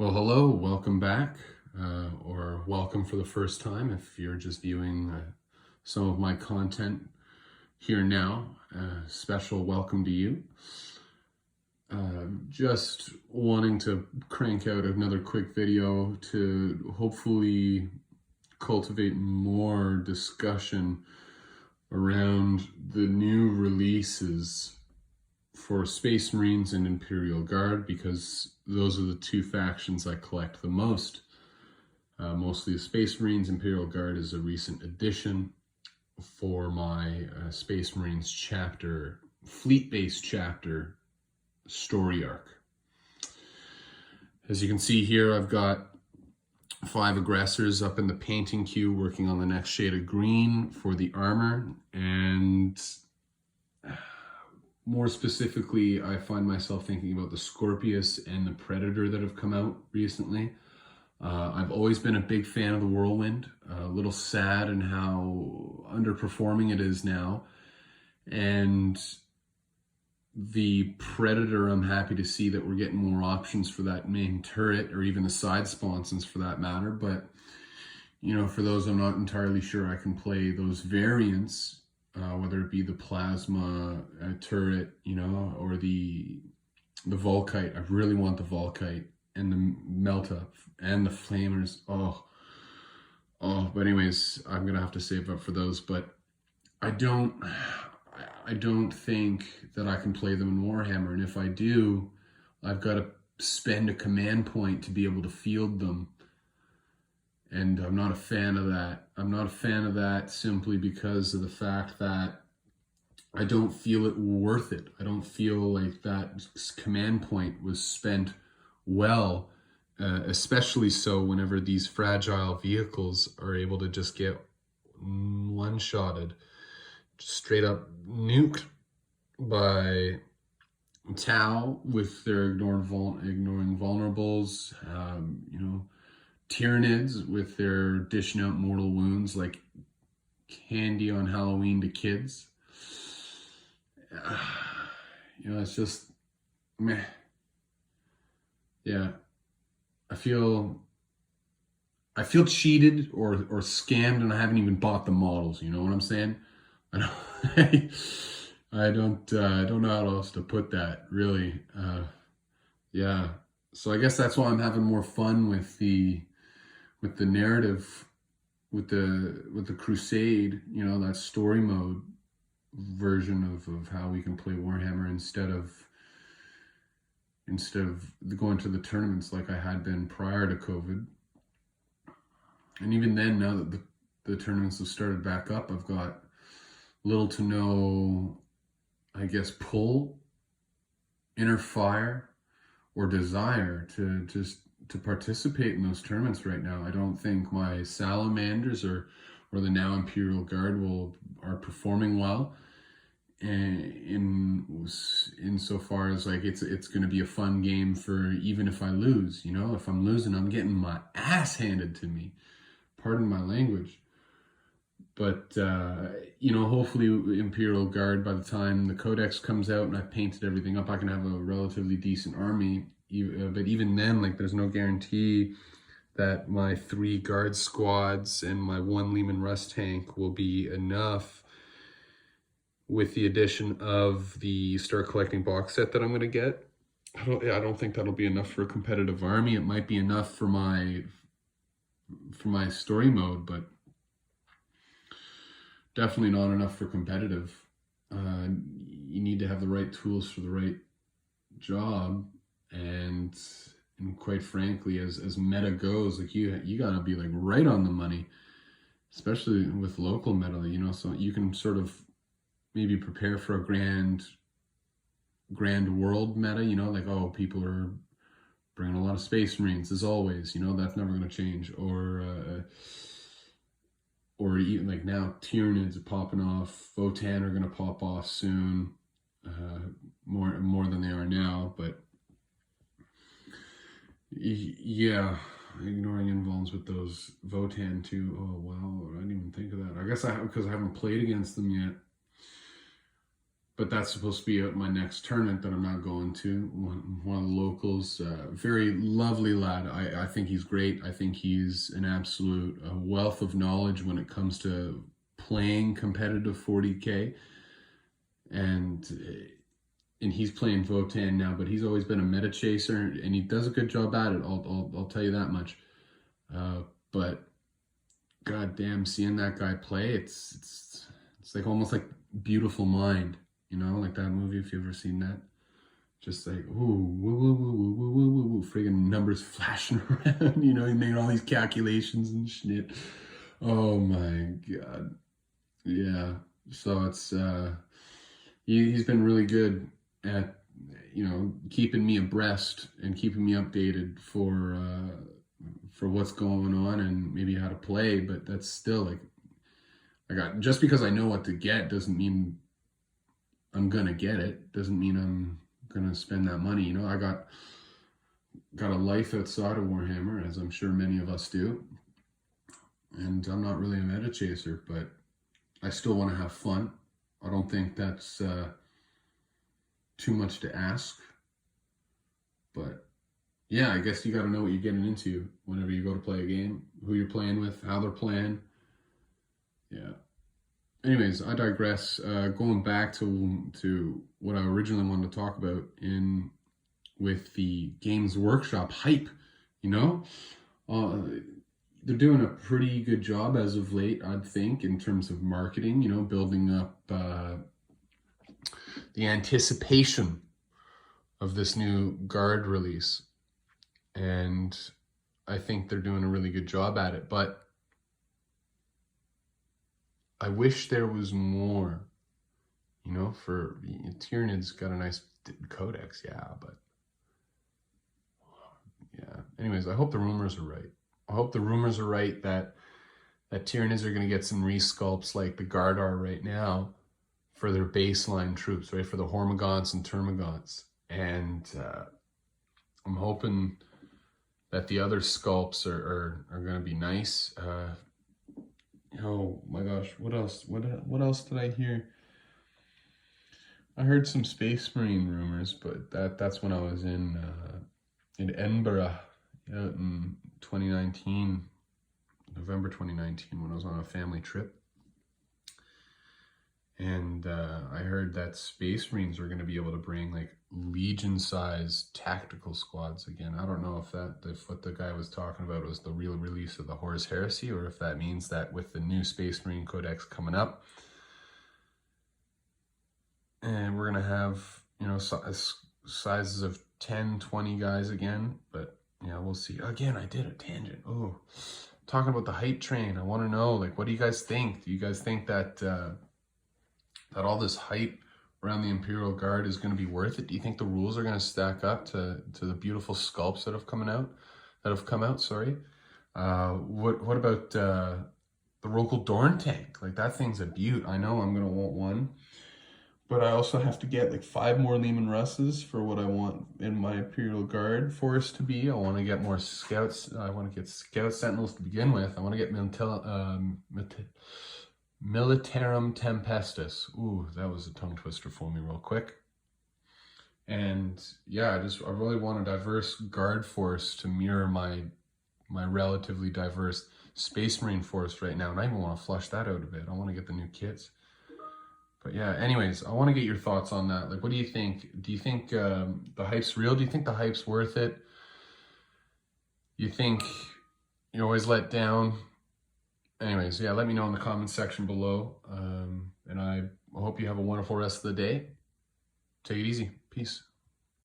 Well, hello, welcome back, or welcome for the first time if you're just viewing some of my content here now. Special welcome to you. Just wanting to crank out another quick video to hopefully cultivate more discussion around the new releases for Space Marines and Imperial Guard, because those are the two factions I collect the most. Mostly the Space Marines. Imperial Guard is a recent addition for my Space Marines chapter, fleet-based chapter story arc. As you can see here, I've got 5 aggressors up in the painting queue working on the next shade of green for the armor, and more specifically, I find myself thinking about the Scorpius and the Predator that have come out recently. I've always been a big fan of the Whirlwind, a little sad in how underperforming it is now. And the Predator, I'm happy to see that we're getting more options for that main turret, or even the side sponsons for that matter. But, you know, for those I'm not entirely sure I can play those variants, whether it be the plasma turret, you know, or the Volkite. I really want the Volkite and the melt up and the flamers. But anyways, I'm gonna have to save up for those. But I don't think that I can play them in Warhammer, and if I do, I've got to spend a command point to be able to field them. And I'm not a fan of that. I'm not a fan of that simply because of the fact that I don't feel it worth it. I don't feel like that command point was spent well, especially so whenever these fragile vehicles are able to just get one-shotted, straight up nuked by Tau with their ignoring vulnerables, you know, Tyranids with their dishing out mortal wounds like candy on Halloween to kids. You know, it's just meh. Yeah, I feel cheated or scammed, and I haven't even bought the models. You know what I'm saying? I don't know how else to put that, really. Yeah, so I guess that's why I'm having more fun with the narrative, with the Crusade, you know, that story mode version of how we can play Warhammer instead of going to the tournaments like I had been prior to COVID. And even then, now that the tournaments have started back up, I've got little to no, I guess, pull, inner fire, or desire to participate in those tournaments right now. I don't think my Salamanders or the now Imperial Guard are performing well, and insofar as like it's going to be a fun game for even if I lose. You know, if I'm losing, I'm getting my ass handed to me. Pardon my language. But, you know, hopefully Imperial Guard, by the time the Codex comes out and I've painted everything up, I can have a relatively decent army. But even then, like, there's no guarantee that my 3 guard squads and my 1 Lehman Russ tank will be enough with the addition of the Start Collecting box set that I'm going to get. I don't think that'll be enough for a competitive army. It might be enough for my story mode, but definitely not enough for competitive. You need to have the right tools for the right job, and quite frankly, as meta goes, like you gotta be like right on the money, especially with local meta, you know, so you can sort of maybe prepare for a grand world meta, you know, like, oh, people are bringing a lot of Space Marines as always, you know, that's never going to change, or even like now Tyranids are popping off, Votan are going to pop off soon, more than they are now. But yeah, ignoring invulns with those Votan too. Oh wow, I didn't even think of that. I guess because I haven't played against them yet. but that's supposed to be at my next tournament that I'm not going to. One of the locals, very lovely lad. I think he's great. I think he's an absolute wealth of knowledge when it comes to playing competitive 40K. And he's playing Votan now, but he's always been a meta chaser, and he does a good job at it. I'll tell you that much. But goddamn, seeing that guy play, it's like almost like Beautiful Mind, you know, like that movie, if you've ever seen that. Just like, ooh, woo, woo, woo, woo, woo, woo, woo, woo, friggin' numbers flashing around, you know, he made all these calculations and shit. Oh my God. Yeah. So it's, he's been really good at, you know, keeping me abreast and keeping me updated for what's going on and maybe how to play. But that's still like, just because I know what to get doesn't mean I'm gonna get it. Doesn't mean I'm gonna spend that money. You know, I got a life outside of Warhammer, as I'm sure many of us do. And I'm not really a meta chaser, but I still want to have fun. I don't think that's too much to ask. But yeah, I guess you got to know what you're getting into whenever you go to play a game, who you're playing with, how they're playing. Yeah. Anyways, I digress. Going back to what I originally wanted to talk about with the Games Workshop hype, you know, they're doing a pretty good job as of late, I think, in terms of marketing. You know, building up the anticipation of this new Guard release, and I think they're doing a really good job at it. But I wish there was more, you know, for Tyrannid's got a nice codex, yeah, but yeah. Anyways, I hope the rumors are right. I hope the rumors are right that Tyranids are going to get some resculpts like the Guard are right now for their baseline troops, right? For the Hormagaunts and Termagants. And I'm hoping that the other sculpts are going to be nice. Oh my gosh, what else? What else did I hear? I heard some Space Marine rumors, but that's when I was in Edinburgh out in 2019, November 2019, when I was on a family trip. And I heard that Space Marines are going to be able to bring like Legion-sized tactical squads again. I don't know if what the guy was talking about was the real release of the Horus Heresy, or if that means that with the new Space Marine Codex coming up, and we're going to have, you know, sizes of 10, 20 guys again. But yeah, we'll see. Again, I did a tangent. Oh, talking about the hype train. I want to know, like, what do you guys think? Do you guys think that that all this hype around the Imperial Guard is going to be worth it? Do you think the rules are going to stack up to the beautiful sculpts that have come out? Sorry. What about the Rokal Dorn tank? Like, that thing's a beaut. I know I'm going to want one, but I also have to get like 5 more Leman Russes for what I want in my Imperial Guard force to be. I want to get more scouts. I want to get scout sentinels to begin with. I want to get Militarum Tempestus. Ooh, that was a tongue twister for me real quick. And yeah, I really want a diverse Guard force to mirror my relatively diverse Space Marine force right now. And I even want to flush that out a bit. I want to get the new kits. But yeah, anyways, I want to get your thoughts on that. Like, what do you think? Do you think the hype's real? Do you think the hype's worth it? You think you're always let down? Anyways, yeah, let me know in the comments section below. And I hope you have a wonderful rest of the day. Take it easy. Peace.